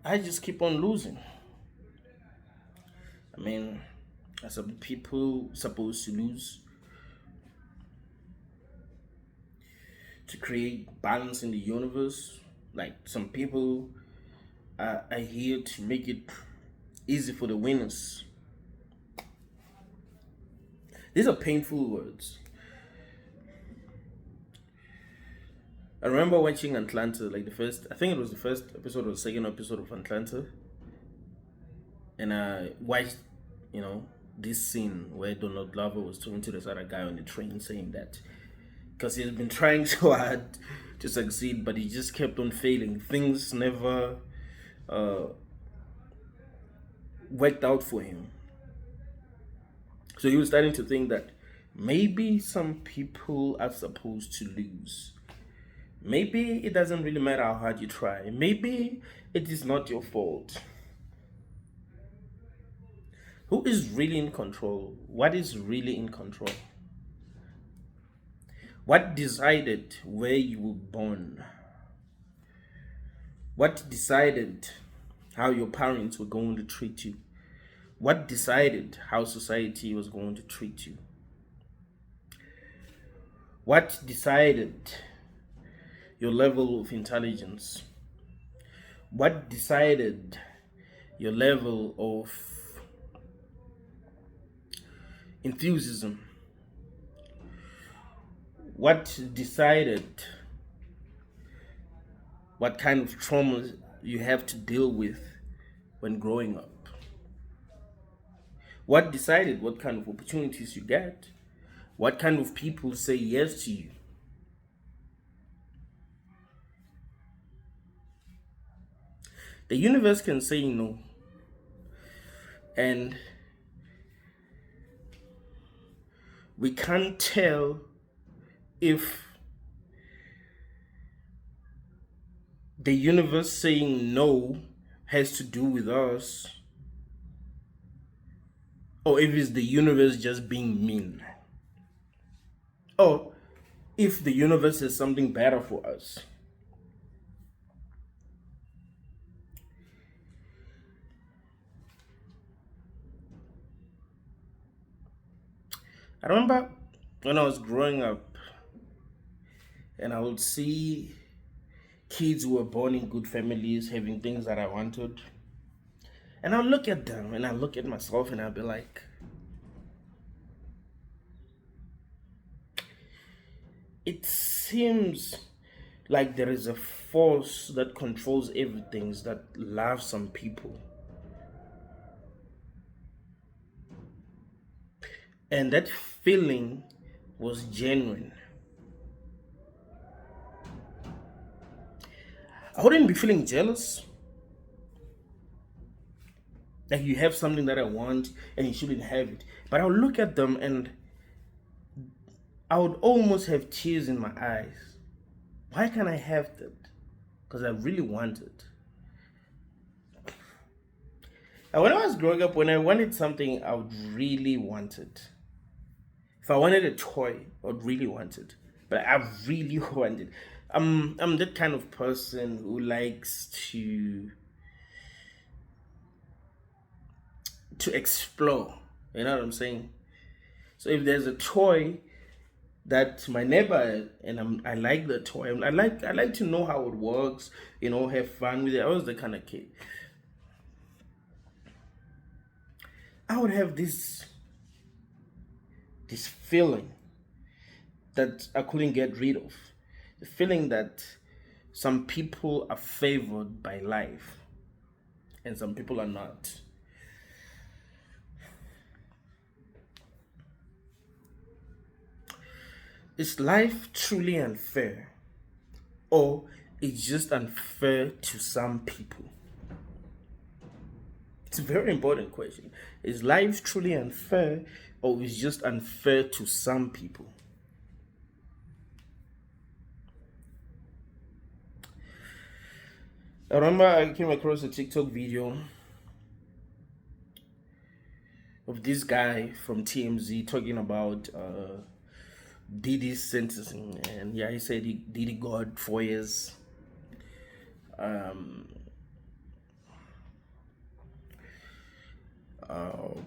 I just keep on losing. I mean, are some people supposed to lose to create balance in the universe? Like some people are here to make it easy for the winners. These are painful words. I remember watching Atlanta, like I think it was the first episode or the second episode of Atlanta, and I watched, you know, this scene where Donald Glover was talking to this other guy on the train saying that because he has been trying so hard to succeed, but he just kept on failing. Things never uh, worked out for him. So he was starting to think that maybe some people are supposed to lose. Maybe it doesn't really matter how hard you try. Maybe it is not your fault. Who is really in control? What is really in control? What decided where you were born? What decided how your parents were going to treat you? What decided how society was going to treat you? What decided your level of intelligence? What decided your level of enthusiasm? What decided what kind of trauma you have to deal with when growing up? What decided what kind of opportunities you get? What kind of people say yes to you? The universe can say no. And we can't tell if the universe saying no has to do with us or if it's the universe just being mean. Or if the universe has something better for us. I remember when I was growing up and I would see kids who were born in good families having things that I wanted. And I'll look at them and I look at myself and I'll be like, it seems like there is a force that controls everything that loves some people. And that feeling was genuine. I wouldn't be feeling jealous. Like you have something that I want and you shouldn't have it. But I'll look at them and I would almost have tears in my eyes. Why can't I have that? Because I really want it. And when I was growing up, when I wanted something, I would really want it. If I wanted a toy, I would really want it. But I really want it. I'm that kind of person who likes to explore. You know what I'm saying? So if there's a toy that my neighbor had, and I like the toy, I like to know how it works. You know, have fun with it. I was the kind of kid. I would have this feeling that I couldn't get rid of. The feeling that some people are favored by life and some people are not. Is life truly unfair? Or it's just unfair to some people? It's a very important question. Is life truly unfair or is just unfair to some people? I remember I came across a TikTok video of this guy from TMZ talking about Diddy's sentencing, and yeah, he said Diddy got 4 years. Um, Um,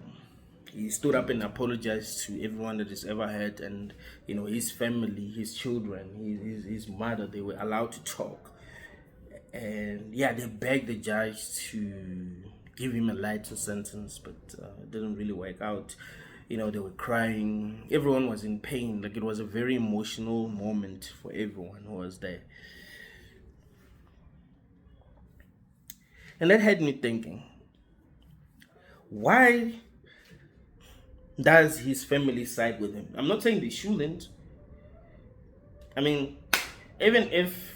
he stood up and apologized to everyone that he's ever had, and his family, his children, his mother. They were allowed to talk, and yeah, they begged the judge to give him a lighter sentence, but it didn't really work out. They were crying. Everyone was in pain. Like, it was a very emotional moment for everyone who was there. And that had me thinking, why does his family side with him? I'm not saying they shouldn't. I mean, even if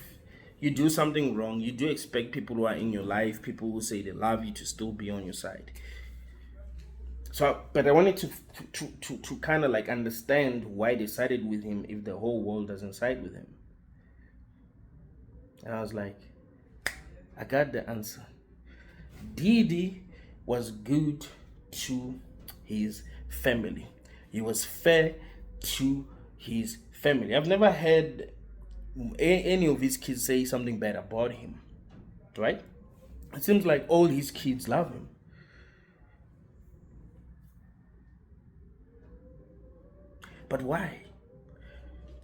you do something wrong, you do expect people who are in your life, people who say they love you, to still be on your side. So, but I wanted to kind of like understand why they sided with him if the whole world doesn't side with him. And I was like, I got the answer. Diddy was good to his family. He was fair to his family. I've never heard any of his kids say something bad about him, right? It seems like all his kids love him. But why?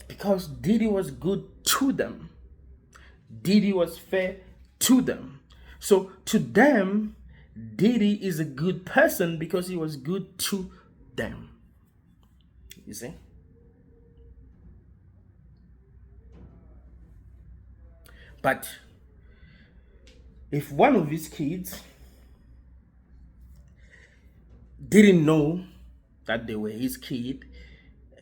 Because Diddy was good to them. Diddy was fair to them. So to them, Diddy is a good person because he was good to them. You see? But if one of his kids didn't know that they were his kid,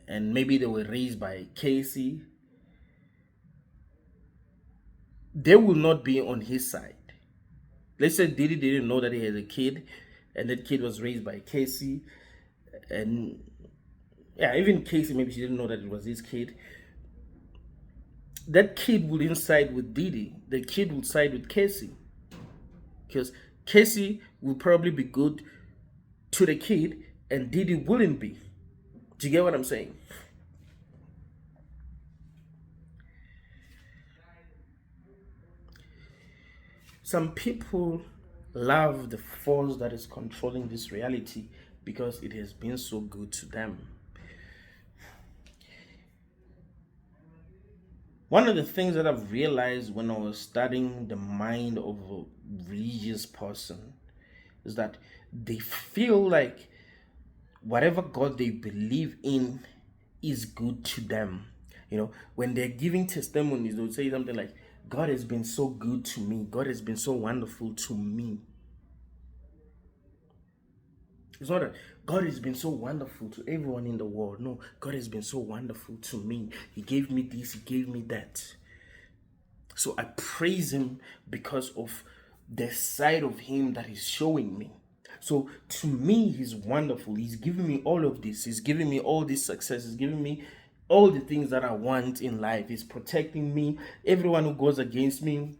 and maybe they were raised by Casey, they will not be on his side. Let's say Diddy didn't know that he had a kid, and that kid was raised by Casey, and yeah, even Casey, maybe she didn't know that it was his kid. That kid wouldn't side with Diddy. The kid would side with Casey, because Casey will probably be good to the kid, and Diddy wouldn't be. Do you get what I'm saying? Some people love the force that is controlling this reality because it has been so good to them. One of the things that I've realized when I was studying the mind of a religious person is that they feel like whatever God they believe in is good to them. When they're giving testimonies, they'll say something like, God has been so good to me. God has been so wonderful to me. It's not that God has been so wonderful to everyone in the world. No, God has been so wonderful to me. He gave me this, He gave me that. So I praise Him because of the side of Him that He's showing me. So to me, He's wonderful. He's giving me all of this. He's giving me all this success. He's giving me all the things that I want in life. He's protecting me. Everyone who goes against me,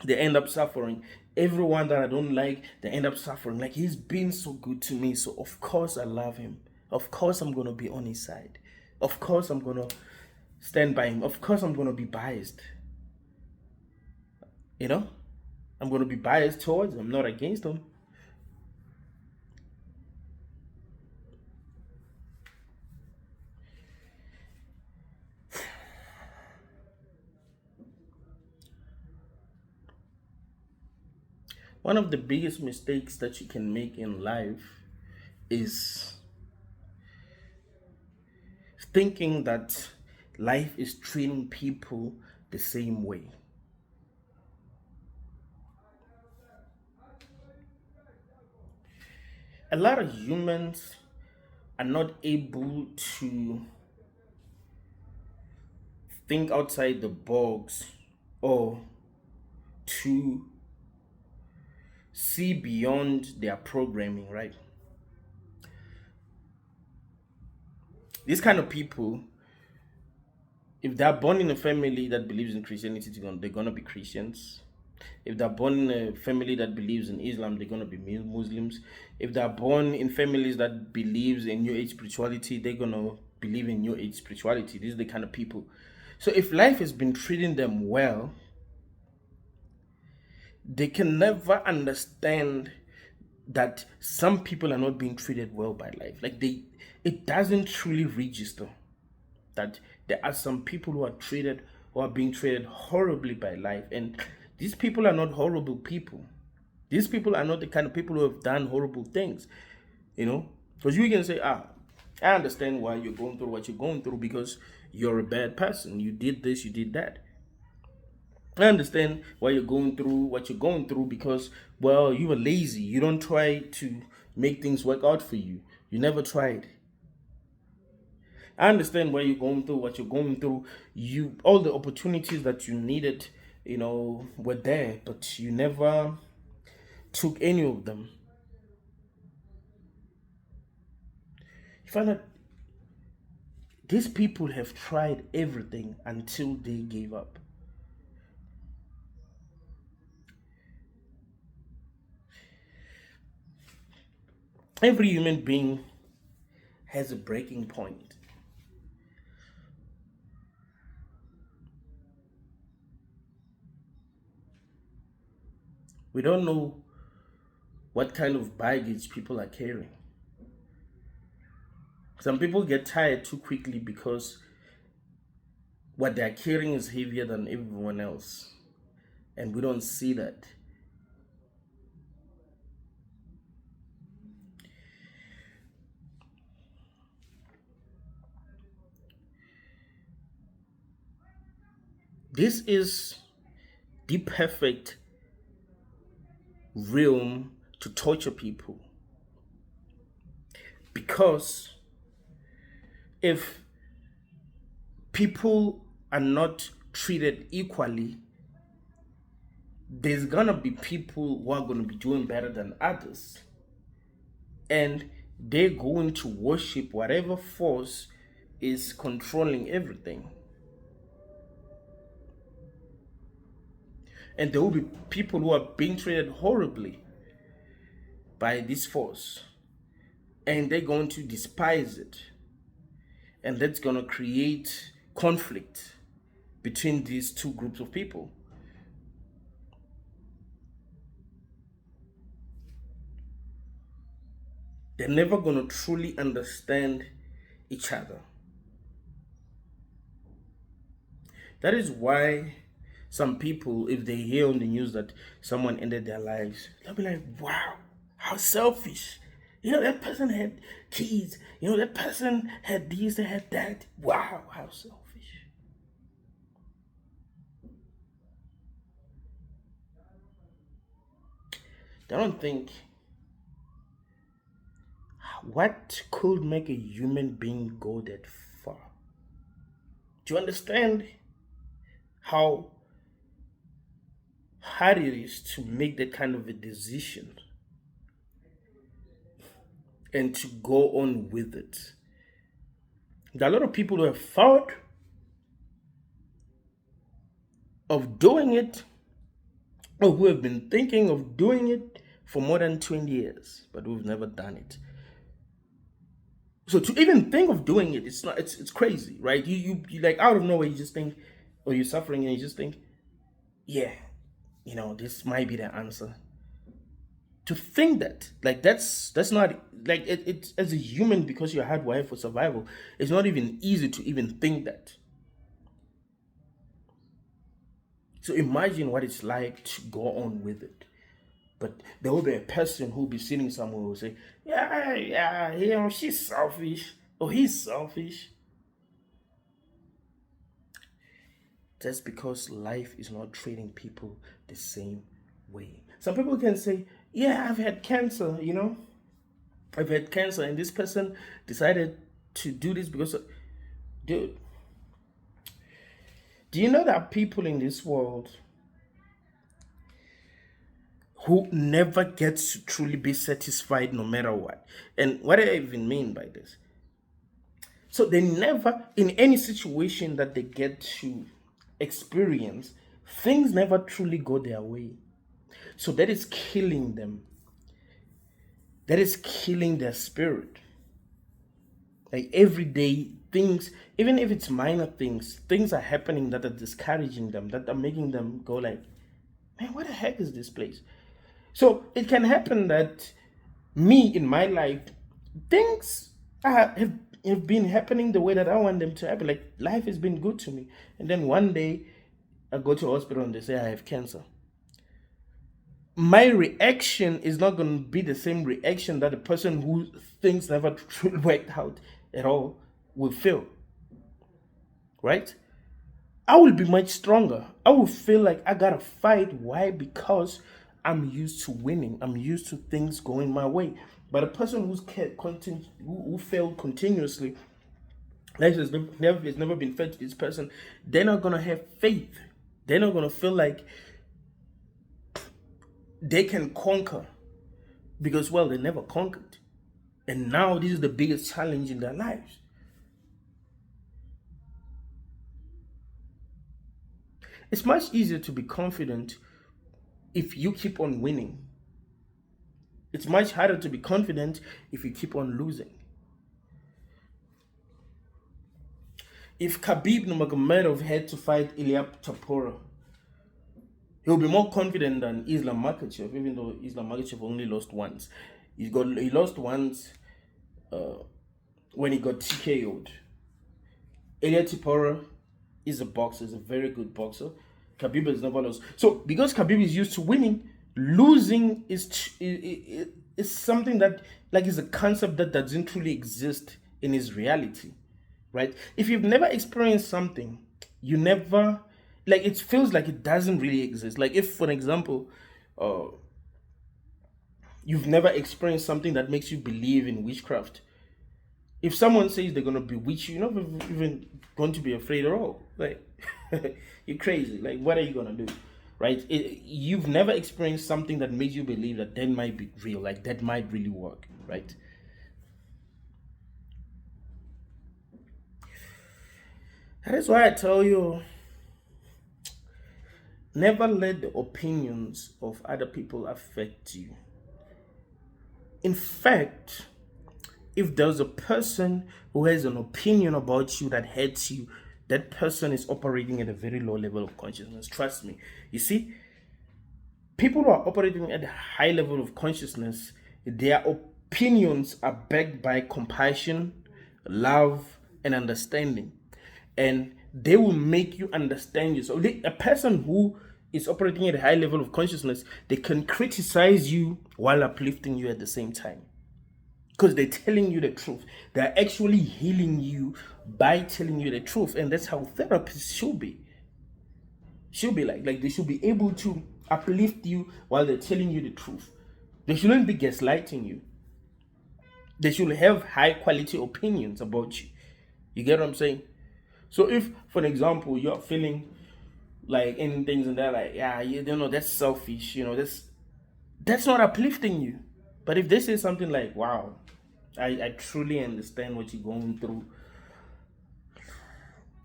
they end up suffering. Everyone that I don't like, they end up suffering. Like, He's been so good to me. So of course I love Him. Of course I'm going to be on His side. Of course I'm going to stand by Him. Of course I'm going to be biased. I'm going to be biased towards Him, not against Him. One of the biggest mistakes that you can make in life is thinking that life is treating people the same way. A lot of humans are not able to think outside the box or to see beyond their programming, right? These kind of people, if they're born in a family that believes in Christianity, they're gonna be Christians. If they're born in a family that believes in Islam, they're gonna be Muslims. If they're born in families that believes in New Age spirituality, they're gonna believe in New Age spirituality. These are the kind of people. So if life has been treating them well, they can never understand that some people are not being treated well by life. Like it doesn't truly register that there are some people who are being treated horribly by life, and these people are not horrible people. These people are not the kind of people who have done horrible things, because you can say, I understand why you're going through what you're going through, because you're a bad person, you did this, you did that. I understand why you're going through what you're going through, because, well, you were lazy. You don't try to make things work out for you. You never tried. I understand why you're going through what you're going through. All the opportunities that you needed, were there, but you never took any of them. You find that these people have tried everything until they gave up. Every human being has a breaking point. We don't know what kind of baggage people are carrying. Some people get tired too quickly because what they're carrying is heavier than everyone else. And we don't see that. This is the perfect realm to torture people. Because if people are not treated equally, there's gonna be people who are gonna be doing better than others. And they're going to worship whatever force is controlling everything. And there will be people who are being treated horribly by this force, and they're going to despise it. And that's going to create conflict between these two groups of people. They're never going to truly understand each other. That is why some people, if they hear on the news that someone ended their lives, they'll be like, wow, how selfish. That person had kids. That person had this, they had that. Wow, how selfish. I don't think what could make a human being go that far. Do you understand how hard it is to make that kind of a decision and to go on with it? There are a lot of people who have thought of doing it, or who have been thinking of doing it for more than 20 years, but we've never done it. So to even think of doing it, it's crazy, right? You like out of nowhere, you just think, or you're suffering and you just think, yeah, this might be the answer. To think that, like, that's not, like, it's as a human, because you're hardwired for survival, it's not even easy to even think that. So imagine what it's like to go on with it. But there will be a person who will be sitting somewhere who will say, yeah, she's selfish, or he's selfish. That's because life is not treating people the same way. Some people can say, yeah, I've had cancer, I've had cancer, and this person decided to do this because dude, do you know that people in this world who never gets to truly be satisfied no matter what? And what do I even mean by this? So they never, in any situation that they get to experience, things never truly go their way. So that is killing them. That is killing their spirit. Like every day, things, even if it's minor things are happening that are discouraging them, that are making them go like, man, what the heck is this place? So it can happen that Me in my life, things have been happening the way that I want them to happen. Like life has been good to me, and then one day I go to hospital and they say I have cancer. My reaction is not going to be the same reaction that a person who things never truly worked out at all will feel. Right? I will be much stronger. I will feel like I gotta fight. Why? Because I'm used to winning. I'm used to things going my way. But a person who failed continuously, like it's never been fed to this person, they're not gonna have faith. They're not gonna feel like they can conquer because, well, they never conquered. And now this is the biggest challenge in their lives. It's much easier to be confident if you keep on winning. It's much harder to be confident if you keep on losing. If Khabib Nurmagomedov had to fight Ilya Topuria, he'll be more confident than Islam Makhachev, even though Islam Makhachev only lost once. He lost once when he got TKO'd. Ilya Topuria is a boxer, is a very good boxer. Khabib has never lost. So because Khabib is used to winning, losing is something that like is a concept that doesn't truly exist in his reality, right? If you've never experienced something, you never like it feels like it doesn't really exist. Like if, for example, you've never experienced something that makes you believe in witchcraft. If someone says they're gonna bewitch you, you're not even going to be afraid at all. Like you're crazy. Like what are you gonna do, right? You've never experienced something that makes you believe that might be real, like that might really work, right? That is why I tell you, never let the opinions of other people affect you. In fact, if there's a person who has an opinion about you that hurts you, that person is operating at a very low level of consciousness. Trust me. You see, people who are operating at a high level of consciousness, their opinions are backed by compassion, love, and understanding. And they will make you understand yourself. A person who is operating at a high level of consciousness, they can criticize you while uplifting you at the same time. Because they're telling you the truth. They're actually healing you by telling you the truth. And that's how therapists should be. Should be like they should be able to uplift you while they're telling you the truth. They shouldn't be gaslighting you. They should have high quality opinions about you. You get what I'm saying? So if, for example, you're feeling like in things and they're like, yeah, you know, that's selfish, you know, that's not uplifting you. But if they say something like, wow, I truly understand what you're going through,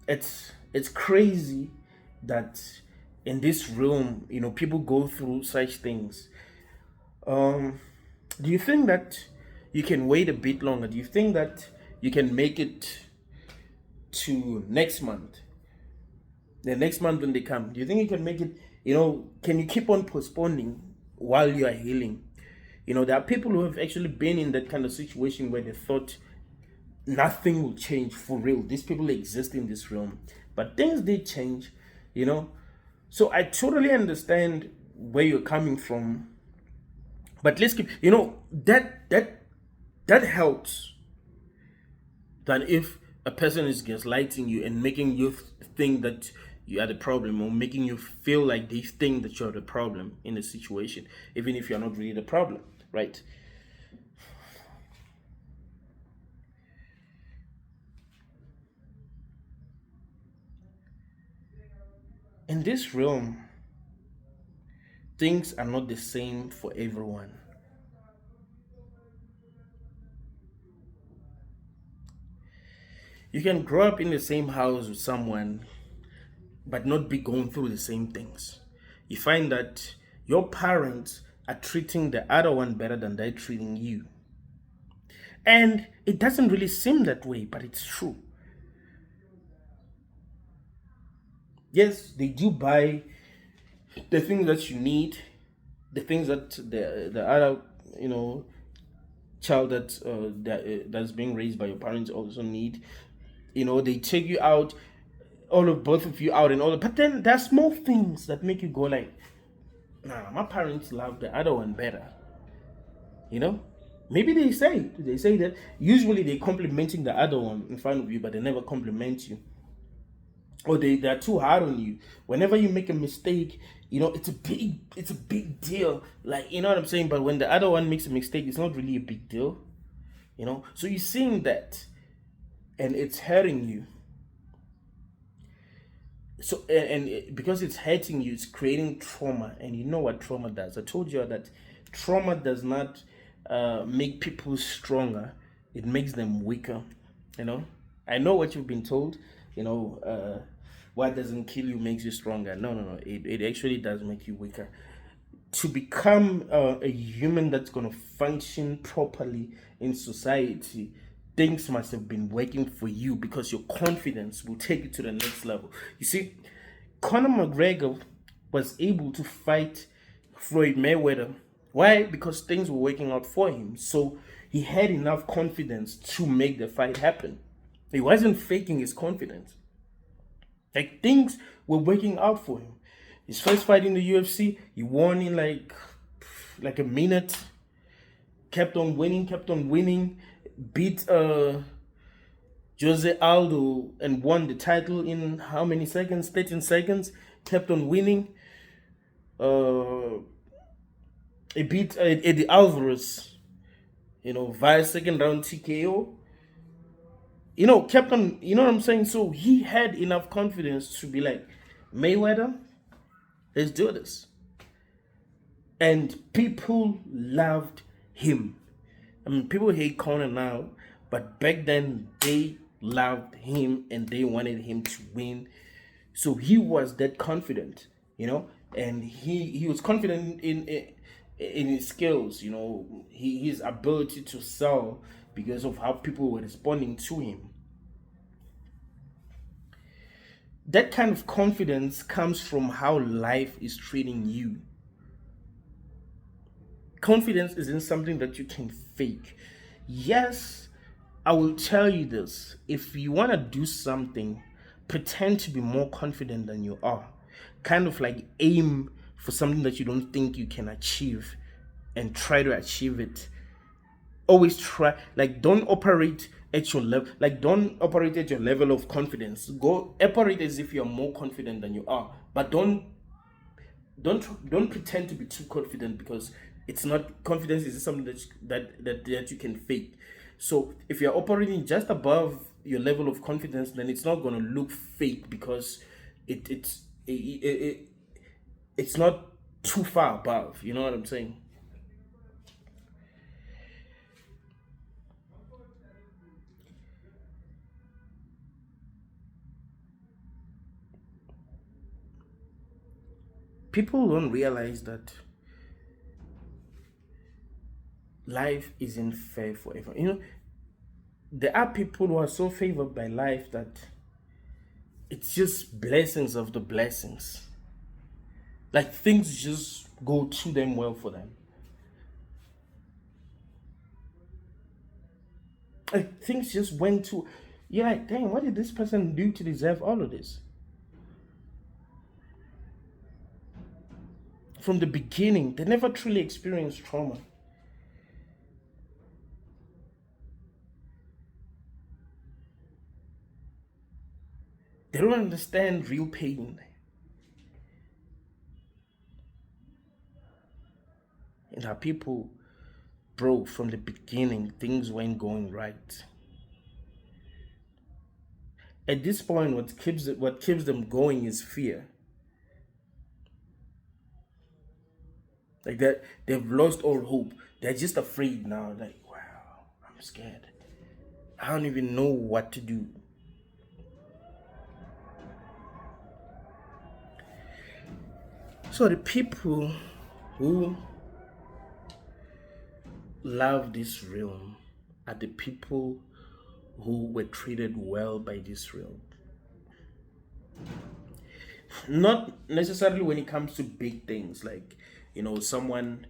it's crazy that in this realm, you know, people go through such things. Do you think that you can wait a bit longer? Do you think that you can make it to next month? The next month when they come, do you think you can make it? You know, can you keep on postponing while you are healing? You know, there are people who have actually been in that kind of situation where they thought nothing will change for real. These people exist in this realm, but things did change, you know. So I totally understand where you're coming from, but let's keep, you know, that helps than if a person is gaslighting you and making you think that you are the problem, or making you feel like they think that you're the problem in the situation, even if you're not really the problem, right? In this realm, things are not the same for everyone. You can grow up in the same house with someone but not be going through the same things. You find that your parents are treating the other one better than they're treating you. And it doesn't really seem that way, but it's true. Yes, they do buy the things that you need, the things that the other, you know, child that's being raised by your parents also need. They take you out, all of both of you out and all. But then there's small things that make you go like, nah, my parents love the other one better. You know, maybe they say that usually they're complimenting the other one in front of you, but they never compliment you, or they're too hard on you. Whenever you make a mistake, it's a big deal. Like, you know what I'm saying? But when the other one makes a mistake, it's not really a big deal. So you're seeing that, and it's hurting you. So because it's hurting you, it's creating trauma. And you know what trauma does? I told you that trauma does not make people stronger, it makes them weaker. I know what you've been told. What doesn't kill you makes you stronger. No, it actually does make you weaker. To become a human that's going to function properly in society, things must have been working for you, because your confidence will take you to the next level. You see, Conor McGregor was able to fight Floyd Mayweather. Why? Because things were working out for him. So he had enough confidence to make the fight happen. He wasn't faking his confidence. Like, things were working out for him. His first fight in the UFC, he won in like a minute. Kept on winning. Beat Jose Aldo and won the title in how many seconds? 13 seconds. Kept on winning. He beat Eddie Alvarez, via second round TKO. Kept on, you know what I'm saying? So he had enough confidence to be like, Mayweather, let's do this. And people loved him. I mean, people hate Conor now, but back then they loved him and they wanted him to win. So he was that confident, and he was confident in his skills, his ability to sell, because of how people were responding to him. That kind of confidence comes from how life is treating you. Confidence isn't something that you can fake. Yes, I will tell you this. If you want to do something, pretend to be more confident than you are. Kind of like aim for something that you don't think you can achieve and try to achieve it. Always try, like, don't operate at your level, don't operate at your level of confidence. Go operate as if you're more confident than you are, but don't pretend to be too confident, because it's not, confidence is something that you can fake. So if you're operating just above your level of confidence, then it's not going to look fake, because it's not too far above. You know what I'm saying? People don't realize that life isn't fair for everyone. There are people who are so favored by life that it's just blessings of the blessings. Like, things just go to them well for them. Like, things just went to, you're like, dang, what did this person do to deserve all of this? From the beginning, they never truly experienced trauma. They don't understand real pain. And how people, bro, from the beginning, things weren't going right. At this point, what keeps them going is fear. Like, that they've lost all hope. They're just afraid now. Like, wow, I'm scared. I don't even know what to do. So the people who love this realm are the people who were treated well by this realm. Not necessarily when it comes to big things, like, someone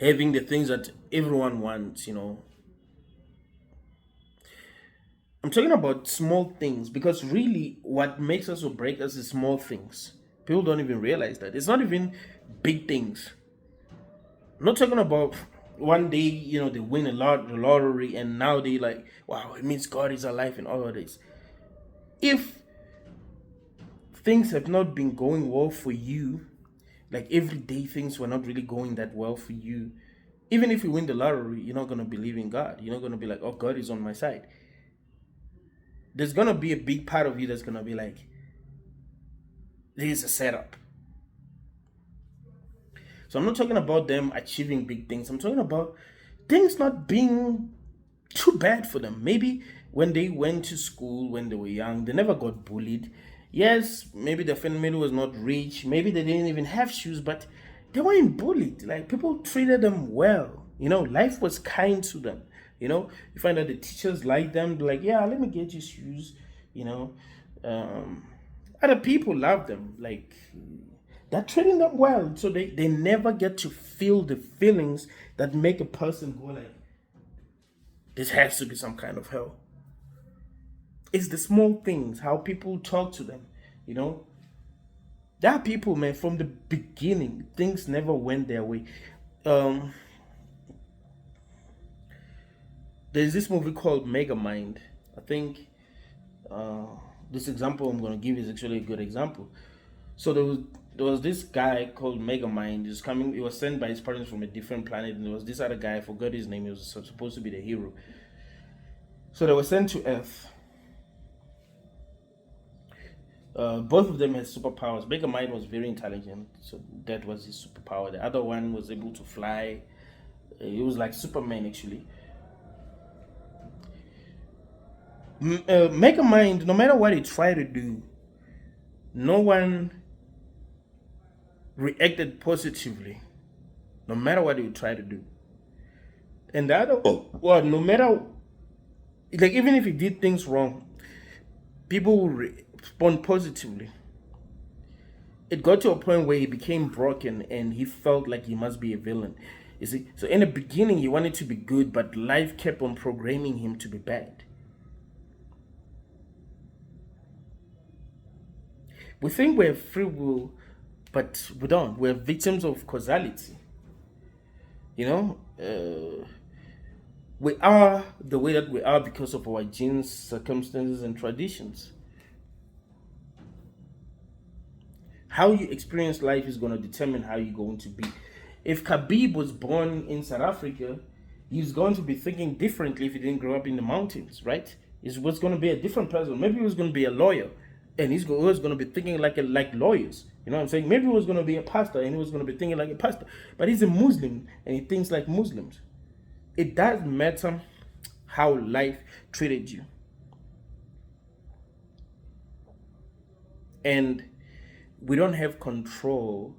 having the things that everyone wants, you know. I'm talking about small things because really what makes us or break us is small things. People don't even realize that. It's not even big things. I'm not talking about one day, you know, they win the lottery, and now they like, wow, it means God is alive and all of this. If things have not been going well for you, like every day things were not really going that well for you, even if you win the lottery, you're not gonna believe in God. You're not gonna be like, oh, God is on my side. There's gonna be a big part of you that's gonna be like, this is a setup. So I'm not talking about them achieving big things. I'm talking about things not being too bad for them. Maybe when they went to school when they were young, they never got bullied. Yes, maybe their family was not rich. Maybe they didn't even have shoes, but they weren't bullied. Like people treated them well. You know, life was kind to them. You know, you find that the teachers like them. They're like, yeah, let me get you shoes. You know, um, other people love them. Like they're treating them well, so they never get to feel the feelings that make a person go like, this has to be some kind of hell. It's the small things, how people talk to them, you know. There are people, man, from the beginning, things never went their way. Um, there's this movie called Megamind. I think uh, this example I'm gonna give is actually a good example. So there was this guy called Megamind. He's coming. He was sent by his parents from a different planet, and there was this other guy. I forgot his name. He was supposed to be the hero. So they were sent to Earth. Both of them had superpowers. Megamind was very intelligent, so that was his superpower. The other one was able to fly. He was like Superman, actually. Megamind, no matter what he tried to do, no one reacted positively. No matter what he would try to do. And the other, well, no matter, like, even if he did things wrong, people will respond positively. It got to a point where he became broken and he felt like he must be a villain. You see, so in the beginning, he wanted to be good, but life kept on programming him to be bad. We think we have free will, but we don't. We're victims of causality. You know, we are the way that we are because of our genes, circumstances, and traditions. How you experience life is going to determine how you're going to be. If Khabib was born in South Africa, he's going to be thinking differently if he didn't grow up in the mountains, right? He was going to be a different person. Maybe he was going to be a lawyer, and he was going to be thinking like lawyers. You know what I'm saying? Maybe he was going to be a pastor, and he was going to be thinking like a pastor. But he's a Muslim, and he thinks like Muslims. It doesn't matter how life treated you. And we don't have control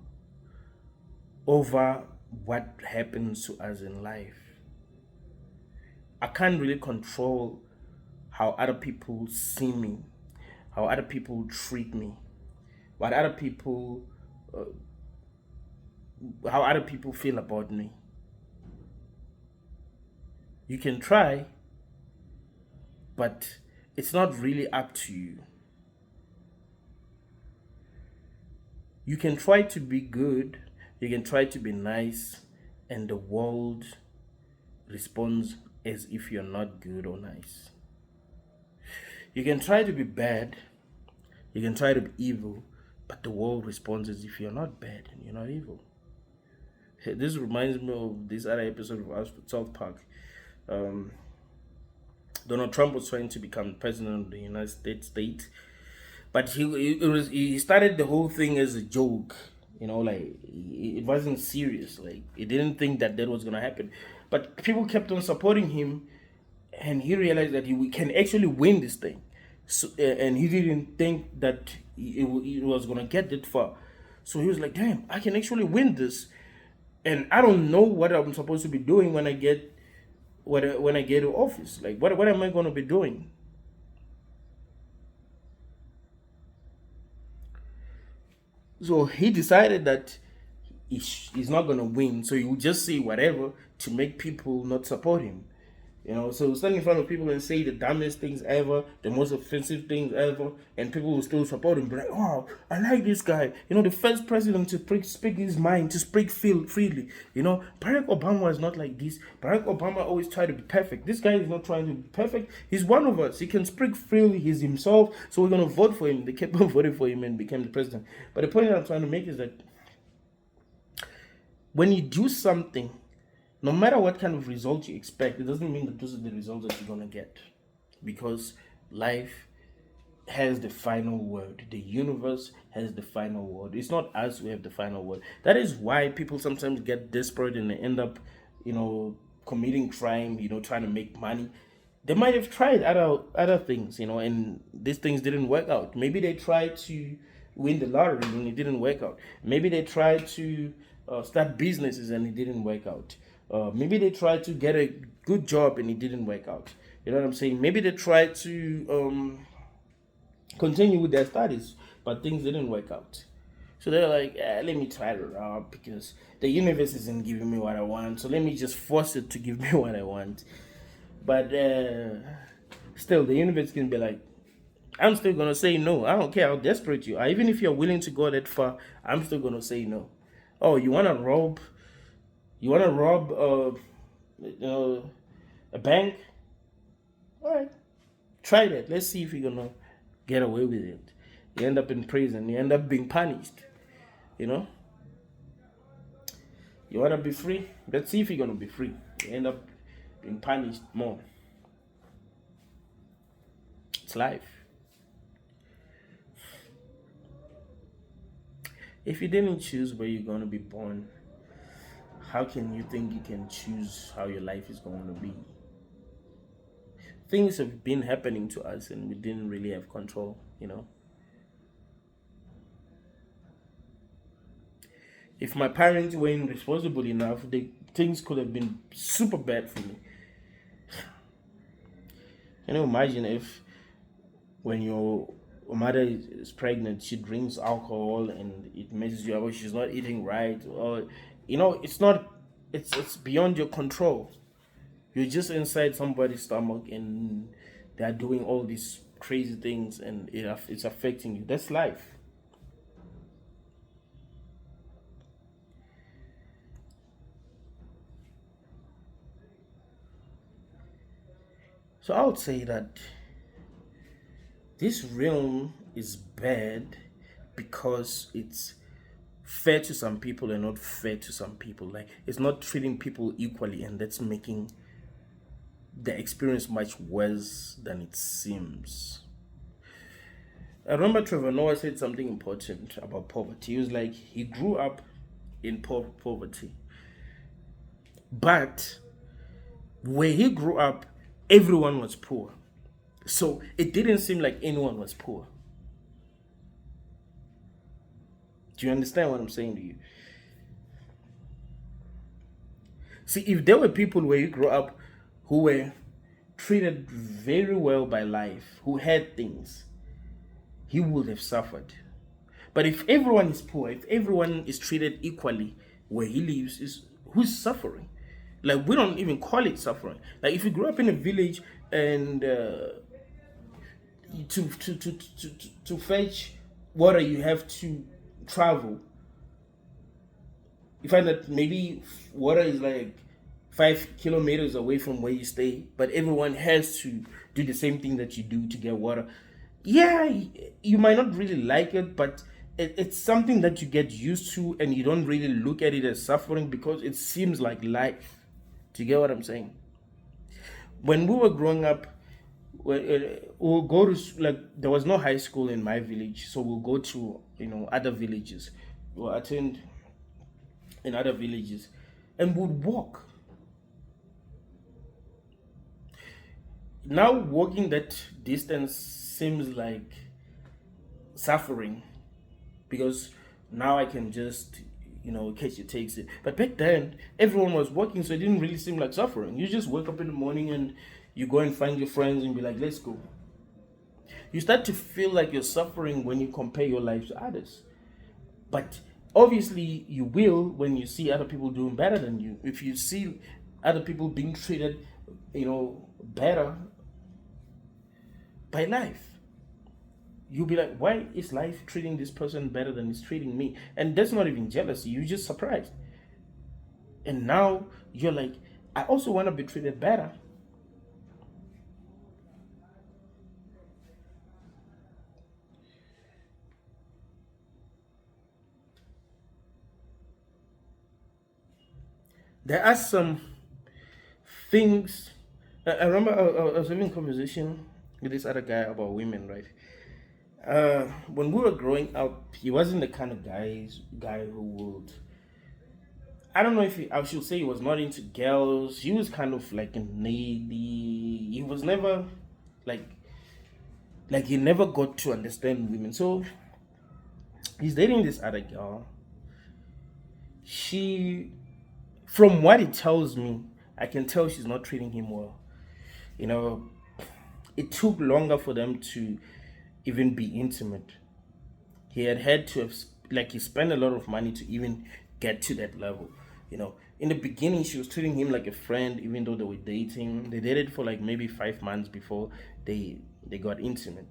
over what happens to us in life. I can't really control how other people see me, how other people treat me, what other people, how other people feel about me. You can try, but it's not really up to you. You can try to be good, you can try to be nice, and the world responds as if you're not good or nice. You can try to be bad, you can try to be evil, but the world responds as if you're not bad and you're not evil. This reminds me of this other episode of South Park. Um, Donald Trump was trying to become president of the United States, but he started the whole thing as a joke. You know, like it wasn't serious. Like he didn't think that was gonna happen, but people kept on supporting him, and he realized that he can actually win this thing. So, and he didn't think that it was gonna get that far. So he was like, "Damn, I can actually win this." And I don't know what I'm supposed to be doing when I get when I get to office. Like, what am I going to be doing? So he decided that he's not gonna win, so he will just say whatever to make people not support him. So stand in front of people and say the dumbest things ever, the most offensive things ever, and people will still support him. Be like, oh, I like this guy. The first president to speak his mind, to speak freely. Barack Obama is not like this. Barack Obama always tried to be perfect. This guy is not trying to be perfect. He's one of us. He can speak freely. He's himself. So we're gonna vote for him. They kept on voting for him and became the president. But the point that I'm trying to make is that when you do something, no matter what kind of result you expect, it doesn't mean that those are the results that you're going to get. Because life has the final word. The universe has the final word. It's not us who have the final word. That is why people sometimes get desperate and they end up, committing crime, trying to make money. They might have tried other things, and these things didn't work out. Maybe they tried to win the lottery and it didn't work out. Maybe they tried to start businesses and it didn't work out. Maybe they tried to get a good job and it didn't work out. You know what I'm saying? Maybe they tried to continue with their studies, but things didn't work out. So they're like, let me try to rob because the universe isn't giving me what I want. So let me just force it to give me what I want. But still, the universe can be like, I'm still going to say no. I don't care how desperate you are. Even if you're willing to go that far, I'm still going to say no. Oh, you want to rob? You want to rob a bank? All right. Try that. Let's see if you're going to get away with it. You end up in prison. You end up being punished. You want to be free? Let's see if you're going to be free. You end up being punished more. It's life. If you didn't choose where you're going to be born, how can you think you can choose how your life is going to be? Things have been happening to us and we didn't really have control, If my parents weren't responsible enough, things could have been super bad for me. Can you imagine if when your mother is pregnant, she drinks alcohol and it messes you up, or she's not eating right, or it's beyond your control. You're just inside somebody's stomach and they're doing all these crazy things and it's affecting you. That's life. So I would say that this realm is bad because it's fair to some people and not fair to some people. Like, it's not treating people equally, and that's making the experience much worse than it seems. I remember Trevor Noah said something important about poverty. He was like, he grew up in poverty, but where he grew up, everyone was poor. So it didn't seem like anyone was poor. Do you understand what I'm saying to you? See, if there were people where you grew up who were treated very well by life, who had things, he would have suffered. But if everyone is poor, if everyone is treated equally where he lives, who's suffering? Like, we don't even call it suffering. Like, if you grew up in a village and to fetch water you have to travel, you find that maybe water is like 5 kilometers away from where you stay, but everyone has to do the same thing that you do to get water. Yeah, you might not really like it, but it's something that you get used to, and you don't really look at it as suffering because it seems like life. Do you get what I'm saying? When we were growing up, we'll go to, like, there was no high school in my village, so we'll go to other villages. We'll attend in other villages, and we'll walk. Now walking that distance seems like suffering because now I can just catch your taxi. But back then everyone was walking, so it didn't really seem like suffering. You just wake up in the morning and you go and find your friends and be like, let's go. You start to feel like you're suffering when you compare your life to others. But Obviously, you will when you see other people doing better than you. If you see other people being treated, better by life, you'll be like, why is life treating this person better than it's treating me? And that's not even jealousy. You're just surprised. And now you're like, I also want to be treated better. There are some things. I remember I was having a conversation with this other guy about women, right? When we were growing up, he wasn't the kind of guy who would. I don't know if I should say he was not into girls. He was kind of like a needy. He was never like he never got to understand women. So he's dating this other girl. She, from what he tells me, I can tell she's not treating him well. You know, it took longer for them to even be intimate. He had to have, like, he spent a lot of money to even get to that level. In the beginning, she was treating him like a friend, even though they were dating. They dated for like maybe 5 months before they got intimate.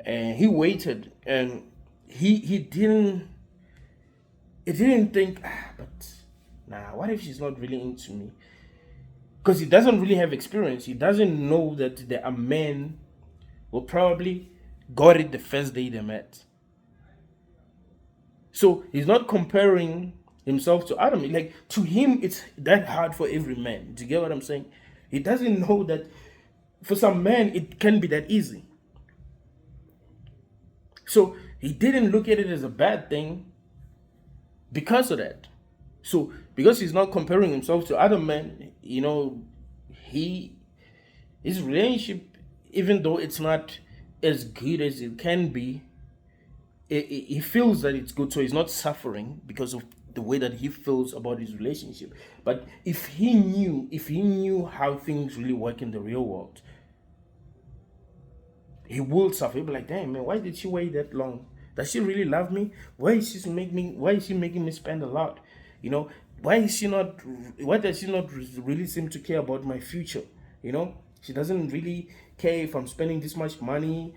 And he waited, and he didn't think, but nah, what if she's not really into me? Because he doesn't really have experience. He doesn't know that there are men who probably got it the first day they met. So he's not comparing himself to Adam. Like, to him, it's that hard for every man. Do you get what I'm saying? He doesn't know that for some men it can be that easy. So he didn't look at it as a bad thing because of that. So because he's not comparing himself to other men, his relationship, even though it's not as good as it can be, he feels that it's good, so he's not suffering because of the way that he feels about his relationship. But if he knew how things really work in the real world, he will suffer. He'll be like, damn, man, why did she wait that long? Does she really love me? Why is she making me spend a lot? Why does she not really seem to care about my future? She doesn't really care if I'm spending this much money,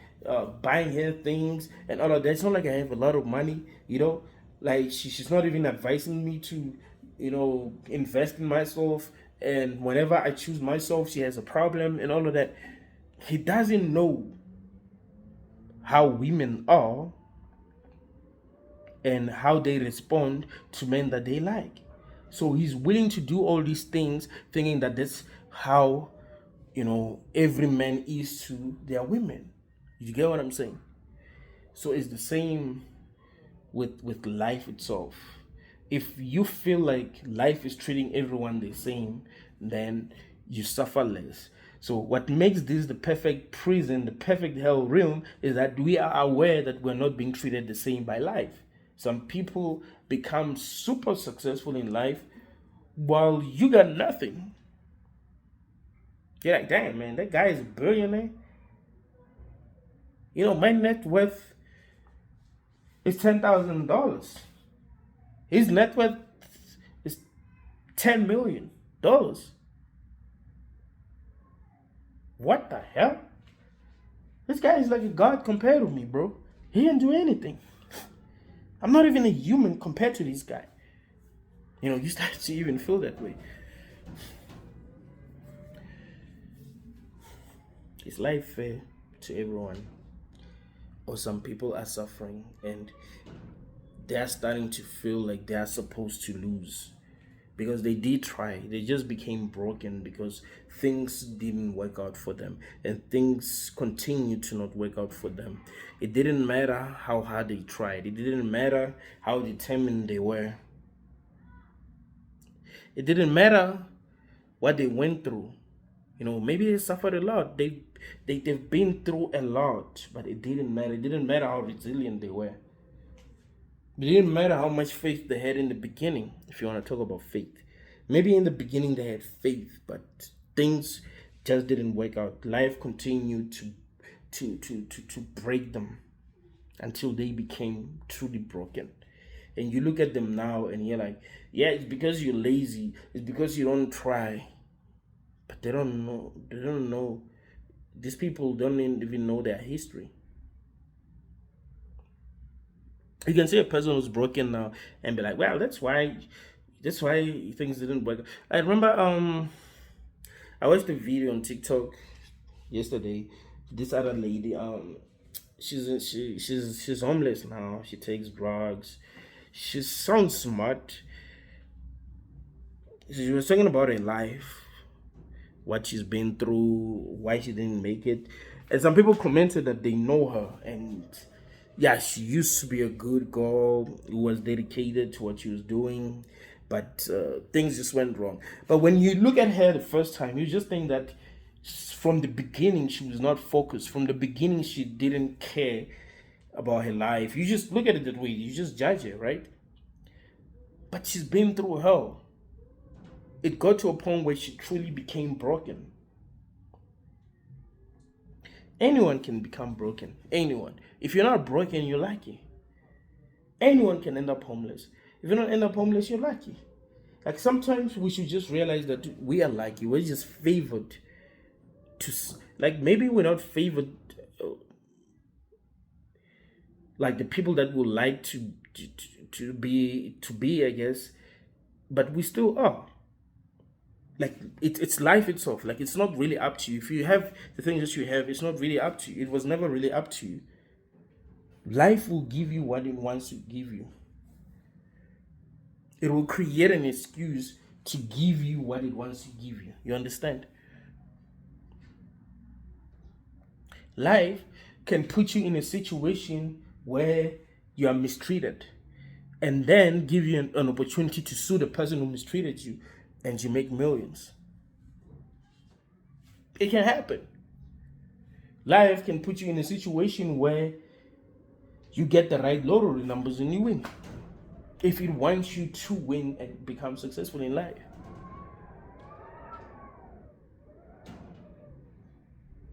buying her things and all of that. It's not like I have a lot of money, like she's not even advising me to, invest in myself. And whenever I choose myself, she has a problem and all of that. He doesn't know how women are and how they respond to men that they like. So he's willing to do all these things thinking that that's how, every man is to their women. You get what I'm saying? So it's the same with life itself. If you feel like life is treating everyone the same, then you suffer less. So what makes this the perfect prison, the perfect hell realm, is that we are aware that we're not being treated the same by life. Some people become super successful in life while you got nothing. You're like, damn, man, that guy is a billionaire. My net worth is $10,000. His net worth is $10 million. What the hell? This guy is like a god compared to me, bro. He didn't do anything. I'm not even a human compared to this guy. You start to even feel that way. Is life fair to everyone? Or some people are suffering and they're starting to feel like they are supposed to lose because they did try. They just became broken because things didn't work out for them, and things continue to not work out for them. It didn't matter how hard they tried. It didn't matter how determined they were. It didn't matter what they went through. Maybe they suffered a lot. They've been through a lot, but it didn't matter. It didn't matter how resilient they were. It didn't matter how much faith they had in the beginning, if you want to talk about faith. Maybe in the beginning they had faith, but things just didn't work out. Life continued to break them until they became truly broken. And you look at them now and you're like, yeah, it's because you're lazy, it's because you don't try. But they don't know. These people don't even know their history. You can see a person who's broken now and be like, well, that's why things didn't work. I remember I watched a video on TikTok yesterday. This other lady, she's homeless now. She takes drugs. She sounds smart. She was talking about her life, what she's been through, why she didn't make it. And some people commented that they know her, and yeah, she used to be a good girl who was dedicated to what she was doing, but things just went wrong. But when you look at her the first time, you just think that from the beginning she was not focused. From the beginning, she didn't care about her life. You just look at it that way. You just judge her, right? But she's been through hell. It got to a point where she truly became broken. Anyone can become broken. Anyone. If you're not broken, you're lucky. Anyone can end up homeless. If you don't end up homeless, you're lucky. Like sometimes we should just realize that we are lucky. We're just favored to, like maybe we're not favored like the people that would like to be, I guess, but we still are. Like it's life itself. Like it's not really up to you. If you have the things that you have, it's not really up to you. It was never really up to you. Life will give you what it wants to give you. It will create an excuse to give you what it wants to give you. You understand? Life can put you in a situation where you are mistreated and then give you an opportunity to sue the person who mistreated you and you make millions. It can happen. Life can put you in a situation where you get the right lottery numbers and you win. If it wants you to win and become successful in life,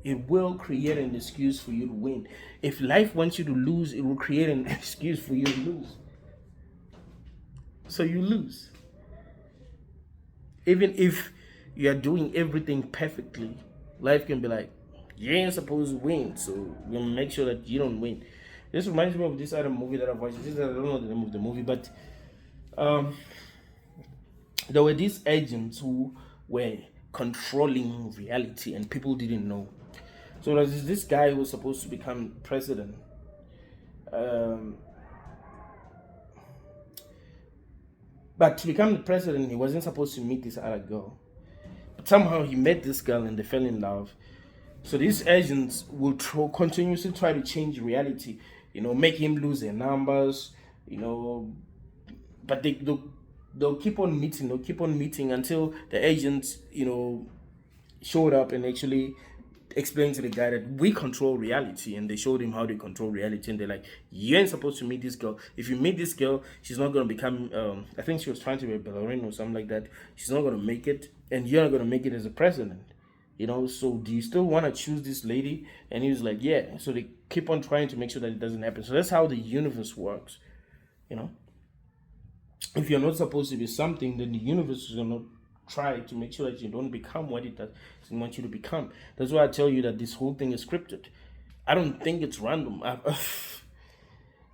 it will create an excuse for you to win. If life wants you to lose, it will create an excuse for you to lose. So you lose. Even if you are doing everything perfectly, life can be like, you ain't supposed to win, so we'll make sure that you don't win. This reminds me of this other movie that I've watched. I don't know the name of the movie, but there were these agents who were controlling reality and people didn't know. So there's this guy who was supposed to become president. But to become the president, he wasn't supposed to meet this other girl. But somehow he met this girl and they fell in love. So these agents will continuously try to change reality, make him lose their numbers, but they'll keep on meeting until the agents, showed up and actually explained to the guy that we control reality, and they showed him how they control reality, and they're like, you ain't supposed to meet this girl. If you meet this girl, she's not going to become I think she was trying to be a ballerina or something like that. She's not going to make it, and you're not going to make it as a president. So do you still want to choose this lady? And he was like, yeah. So they keep on trying to make sure that it doesn't happen. So that's how the universe works. If you're not supposed to be something, then the universe is going to try to make sure that you don't become what it doesn't want you to become. That's why I tell you that this whole thing is scripted. I don't think it's random.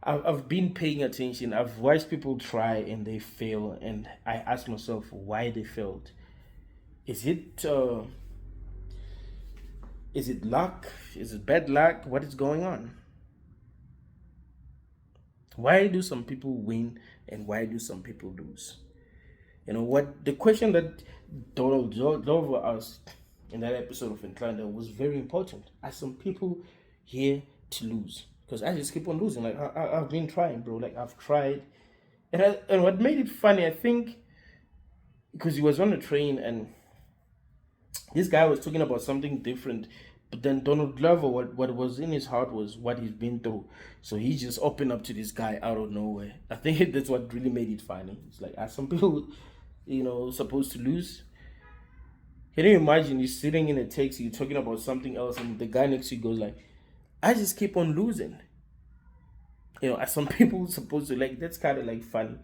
I've been paying attention. I've watched people try and they fail, and I ask myself why they failed. Is it luck? Is it bad luck? What is going on? Why do some people win and why do some people lose? What the question that Donald Glover asked in that episode of Atlanta was very important. Are some people here to lose? Because I just keep on losing. Like I've been trying, bro. Like I've tried, and what made it funny, I think, because he was on the train and this guy was talking about something different. But then Donald Glover, what was in his heart was what he's been through. So he just opened up to this guy out of nowhere. I think that's what really made it funny. It's like, are some people, supposed to lose? Can you imagine you sitting in a taxi, you're talking about something else, and the guy next to you goes like, I just keep on losing. Are some people supposed to like? That's kind of like funny.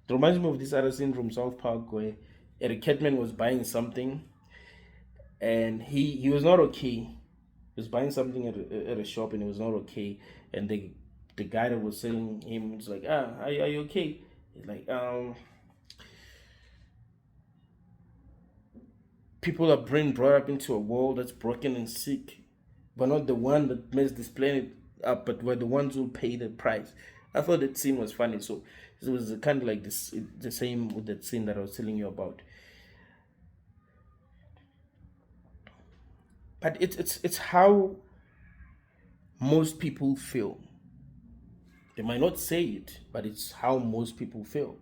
It reminds me of this other scene from South Park where Eric Cartman was buying something, and he was not okay. He was buying something at a shop, and it was not okay. And the guy that was selling him was like, are you okay? He's like, people are being brought up into a world that's broken and sick, but not the one that messed this planet up, but we're the ones who pay the price. I thought that scene was funny. So it was kind of like this, the same with that scene that I was telling you about. But it's how most people feel. They might not say it, but it's how most people feel.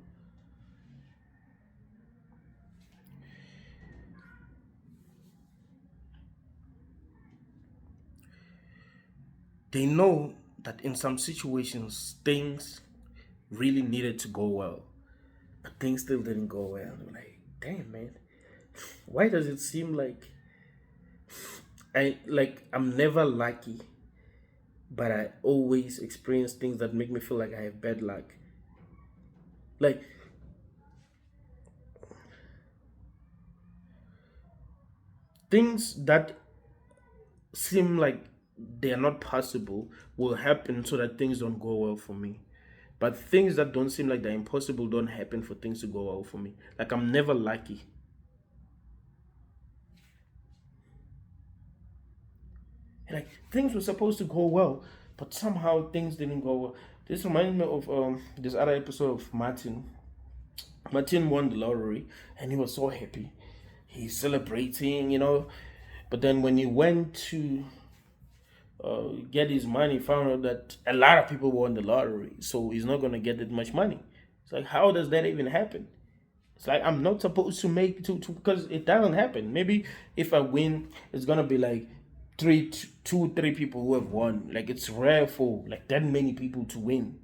They know that in some situations things really needed to go well, but things still didn't go well. I'm like, damn man, why does it seem like I'm never lucky, but I always experience things that make me feel like I have bad luck? Like things that seem like they are not possible will happen so that things don't go well for me. But things that don't seem like they're impossible don't happen for things to go well for me. Like I'm never lucky. Like things were supposed to go well, but somehow things didn't go well. This reminds me of this other episode of Martin. Martin won the lottery and he was so happy. He's celebrating, But then when he went to get his money, found out that a lot of people won the lottery, so he's not gonna get that much money. It's like, how does that even happen? It's like I'm not supposed to make to because it doesn't happen. Maybe if I win, it's gonna be like two, three people who have won. Like it's rare for like that many people to win.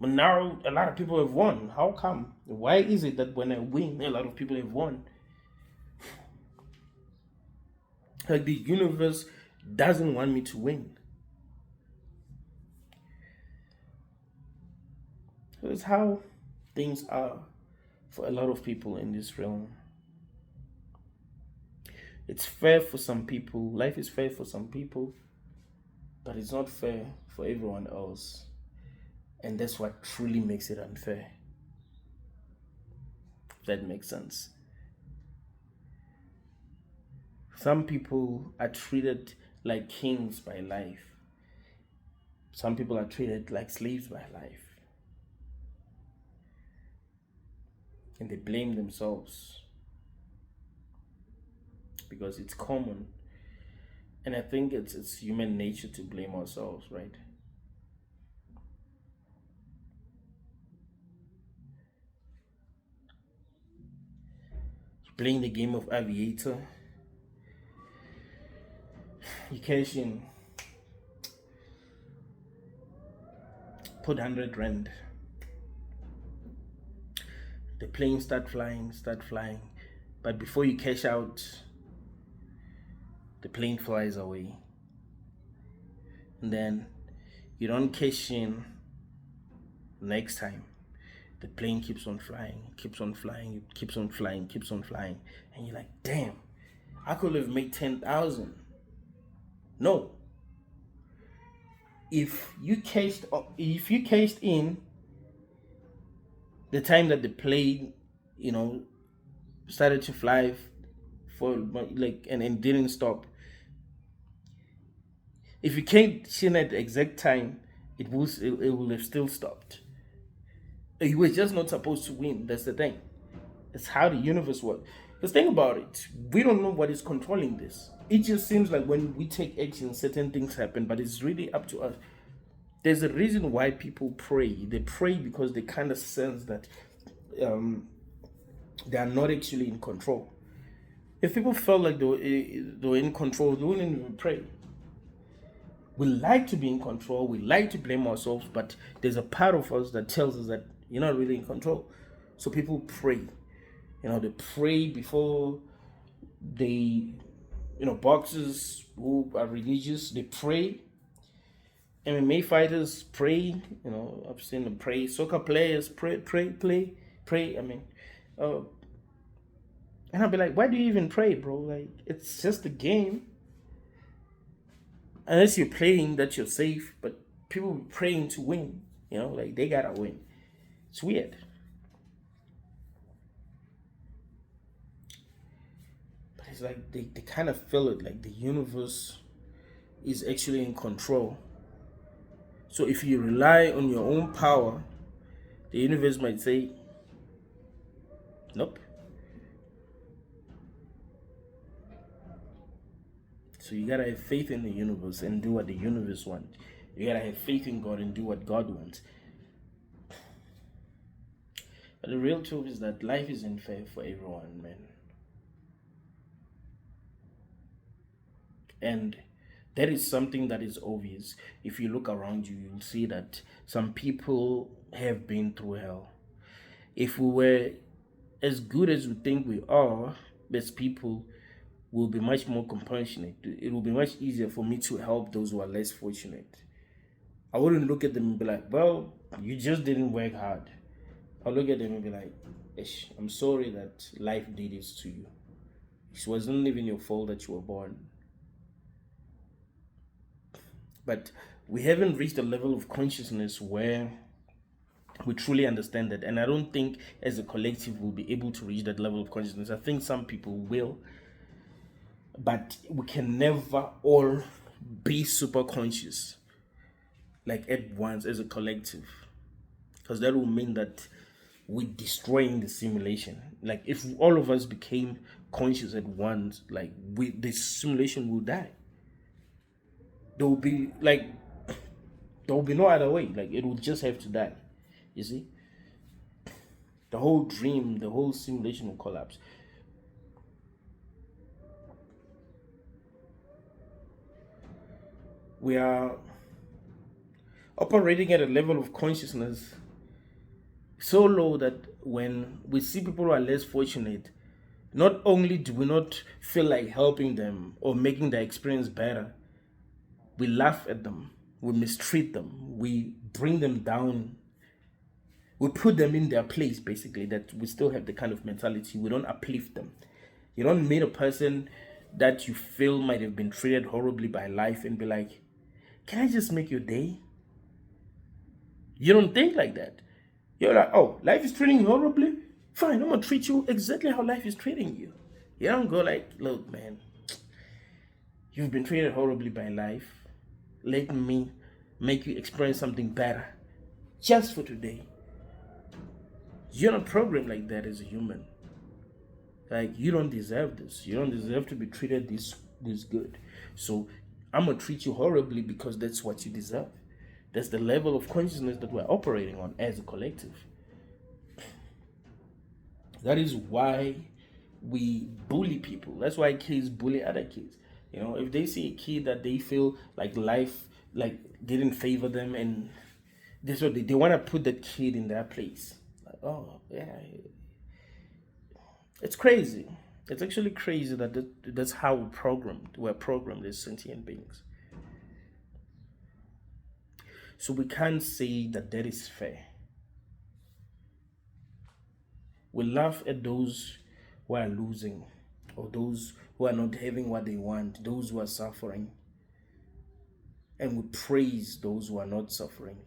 But now a lot of people have won. How come? Why is it that when I win, a lot of people have won? Like the universe doesn't want me to win. So it's how things are for a lot of people in this realm. It's fair for some people. Life is fair for some people, but it's not fair for everyone else. And that's what truly makes it unfair. If that makes sense. Some people are treated like kings by life. Some people are treated like slaves by life. And they blame themselves because it's common. And I think it's human nature to blame ourselves, right? Playing the game of Aviator, you cash in, put 100 rand. The plane start flying, but before you cash out, the plane flies away. And then you don't cash in next time. The plane keeps on flying, it keeps on flying. And you're like, damn, I could have made 10,000. No. If you cashed in the time that the plane, started to fly for like and didn't stop. If you cashed in at the exact time, it will have still stopped. You were just not supposed to win. That's the thing. It's how the universe works. Because think about it. We don't know what is controlling this. It just seems like when we take action, certain things happen, but it's really up to us. There's a reason why people pray. They pray because they kind of sense that they are not actually in control. If people felt like they were in control, they wouldn't even pray. We like to be in control. We like to blame ourselves, but there's a part of us that tells us that you're not really in control. So people pray. They pray before they, boxers who are religious, they pray. MMA fighters pray. You know, I've seen them pray. Soccer players pray. I mean, uh, and I'll be like, why do you even pray, bro? Like, it's just a game. Unless you're playing that you're safe, but people be praying to win. You know, like they gotta win. It's weird. But it's like they kind of feel it like the universe is actually in control. So if you rely on your own power, the universe might say, nope. So you gotta have faith in the universe and do what the universe wants. You gotta have faith in God and do what God wants. But the real truth is that life isn't fair for everyone, man. And that is something that is obvious. If you look around you, you'll see that some people have been through hell. If we were as good as we think we are, as people, will be much more compassionate. It will be much easier for me to help those who are less fortunate. I wouldn't look at them and be like, well, you just didn't work hard. I'll look at them and be like, Ish, I'm sorry that life did this to you. It wasn't even your fault that you were born. But we haven't reached a level of consciousness where we truly understand that. And I don't think as a collective we'll be able to reach that level of consciousness. I think some people will. But we can never all be super conscious, like at once as a collective. Because that will mean that we're destroying the simulation. Like if all of us became conscious at once, like the simulation will die. There will be no other way. Like it will just have to die. You see? The whole dream, the whole simulation will collapse. We are operating at a level of consciousness so low that when we see people who are less fortunate, not only do we not feel like helping them or making their experience better, we laugh at them, we mistreat them, we bring them down, we put them in their place, basically, that we still have the kind of mentality. We don't uplift them. You don't meet a person that you feel might have been treated horribly by life and be like, can I just make your day? You don't think like that. You're like, oh, life is treating you horribly? Fine, I'm going to treat you exactly how life is treating you. You don't go like, look, man, you've been treated horribly by life. Let me make you experience something better just for today. You're not programmed like that as a human. Like, you don't deserve this. You don't deserve to be treated this good. So I'm going to treat you horribly because that's what you deserve. That's the level of consciousness that we're operating on as a collective. That is why we bully people. That's why kids bully other kids. You know, if they see a kid that they feel like life like didn't favor them, and this what they want to put that kid in their place. Like, oh yeah, it's crazy. It's actually crazy that that's how we're programmed as sentient beings. So we can't say that is fair. We laugh at those who are losing, or those who are not having what they want, those who are suffering. And we praise those who are not suffering.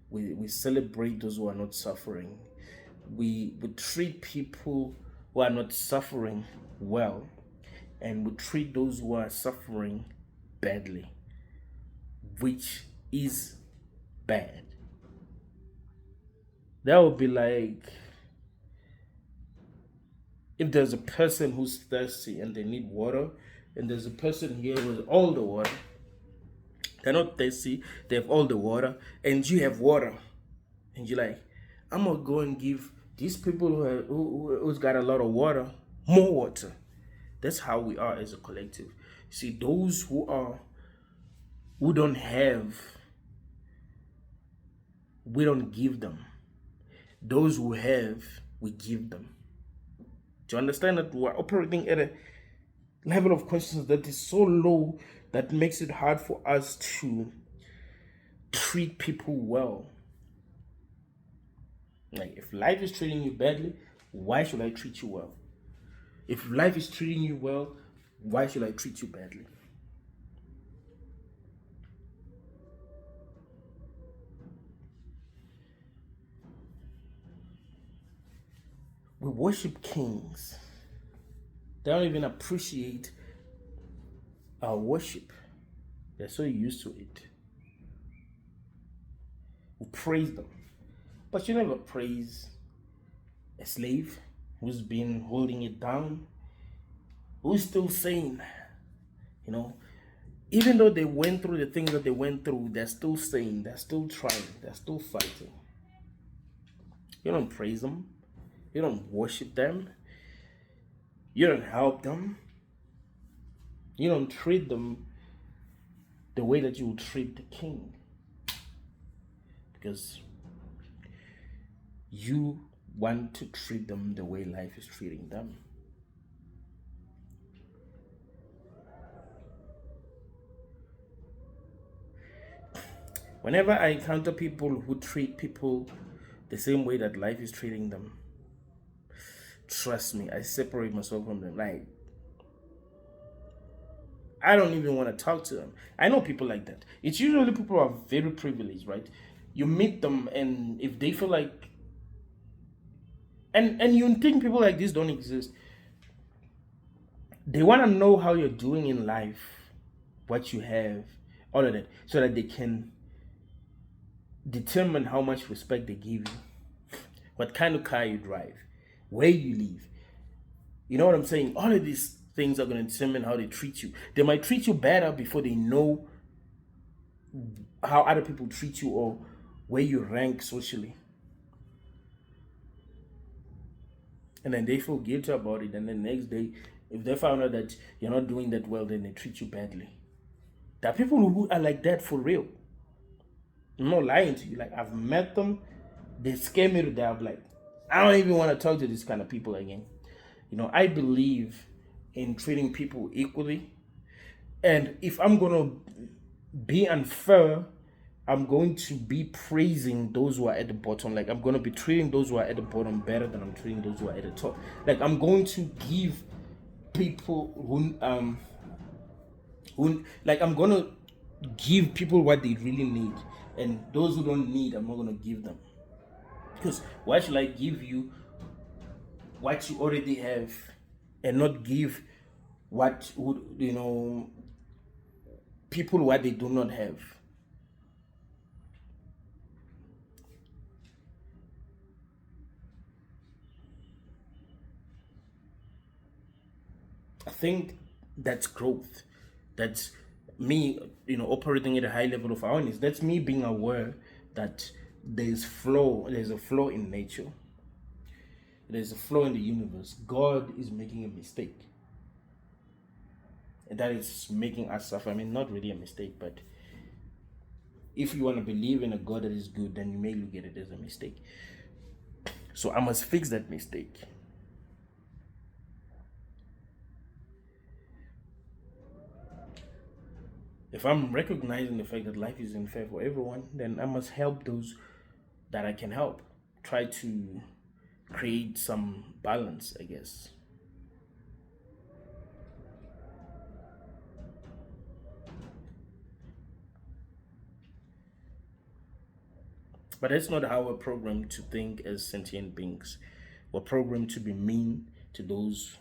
We celebrate those who are not suffering. We treat people who are not suffering well, and we treat those who are suffering badly, which is bad. That would be like if there's a person who's thirsty and they need water, and there's a person here with all the water. They're not thirsty, they have all the water, and you have water. And you're like, I'm gonna go and give these people who's got a lot of water more water. That's how we are as a collective. See, those who don't have, we don't give them. Those who have, we give them. Do you understand that we're operating at a level of consciousness that is so low that makes it hard for us to treat people well. Like, if life is treating you badly, why should I treat you well? If life is treating you well, why should I treat you badly? We worship kings. They don't even appreciate our worship. They're so used to it. We praise them. But you never praise a slave who's been holding it down, who's still sane. You know, even though they went through the things that they went through, they're still sane, they're still trying, they're still fighting. You don't praise them, you don't worship them, you don't help them, you don't treat them the way that you would treat the king. Because you want to treat them the way life is treating them. Whenever I encounter people who treat people the same way that life is treating them, trust me, I separate myself from them. Like, I don't even want to talk to them. I know people like that. It's usually people who are very privileged, right? You meet them, and if they feel like, and you think people like this don't exist. They want to know how you're doing in life, what you have, all of that, so that they can determine how much respect they give you, what kind of car you drive, where you live. You know what I'm saying? All of these things are going to determine how they treat you. They might treat you better before they know how other people treat you or where you rank socially. And then they feel guilty about it. And then the next day, if they found out that you're not doing that well, then they treat you badly. There are people who are like that for real. I'm not lying to you. Like, I've met them. They scare me to death. I'm like, I don't even want to talk to these kind of people again. You know, I believe in treating people equally. And if I'm going to be unfair, I'm going to be praising those who are at the bottom. Like, I'm going to be treating those who are at the bottom better than I'm treating those who are at the top. Like, I'm going to give people I'm going to give people what they really need. And those who don't need, I'm not going to give them. Because why should I give you what you already have and not give what would, people what they do not have? I think that's growth. That's me, operating at a high level of awareness. That's me being aware that there's a flaw in nature. There's a flaw in the universe. God is making a mistake. And that is making us suffer. I mean, not really a mistake, but if you want to believe in a God that is good, then you may look at it as a mistake. So I must fix that mistake. If I'm recognizing the fact that life is unfair for everyone, then I must help those that I can help. Try to create some balance, I guess. But that's not how we're programmed to think as sentient beings. We're programmed to be mean to those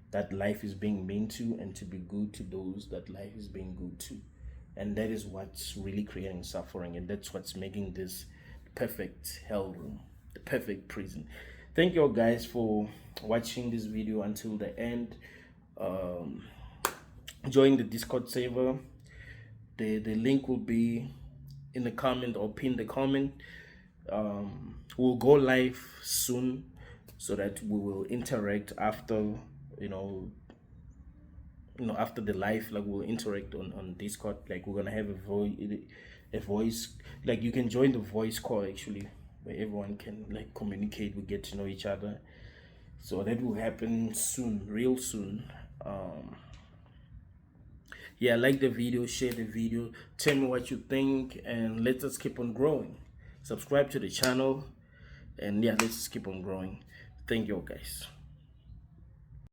that life is being mean to, and to be good to those that life is being good to. And that is what's really creating suffering, and that's what's making this perfect hell room, the perfect prison. Thank you all guys for watching this video until the end. Join the Discord server. The link will be in the comment or pin the comment. We'll go live soon so that we will interact after after the live. Like, we'll interact on Discord. Like, we're gonna have a voice, like you can join the voice call actually, where everyone can like communicate. We get to know each other. So that will happen soon, real soon. yeah, like the video, share the video, tell me what you think, and let us keep on growing. Subscribe to the channel, and yeah, let's keep on growing. Thank you, guys.